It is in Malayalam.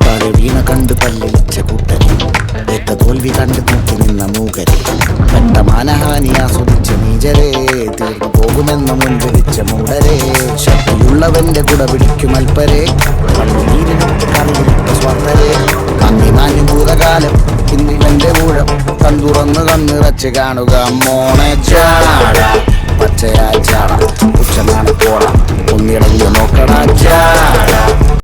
താഴെ വീണ കണ്ട് പല്ലിളിച്ച കൂട്ടരെ, ഏറ്റ തോൽവി കണ്ട് തൂക്കി നിന്ന മൂകരെ, പെട്ട മാനഹാനി ആസ്വദിച്ച നീചരെ, തീർന്നു പോകുമെന്ന് മുൻപിരിച്ച മൂടരെ, ശക്തിയുള്ളവന്റെ കുട പിടിക്കും അൽപ്പരെ, കണ്ണീരിനൊക്കെ കറിയിട്ട സ്വാർത്ഥരെ, കണ്ണി മാഞ്ഞു ഭൂതകാലം ഇന്നിവന്റെ ഊഴം, കൺതുറന്ന് കണ്ണിറച്ച് കാണുക മോണെ ചാട, പച്ചയാ ചാട, ഉച്ചനാണ് പോട, ഒന്നിടഞ്ഞു നോക്കടാ ചാട.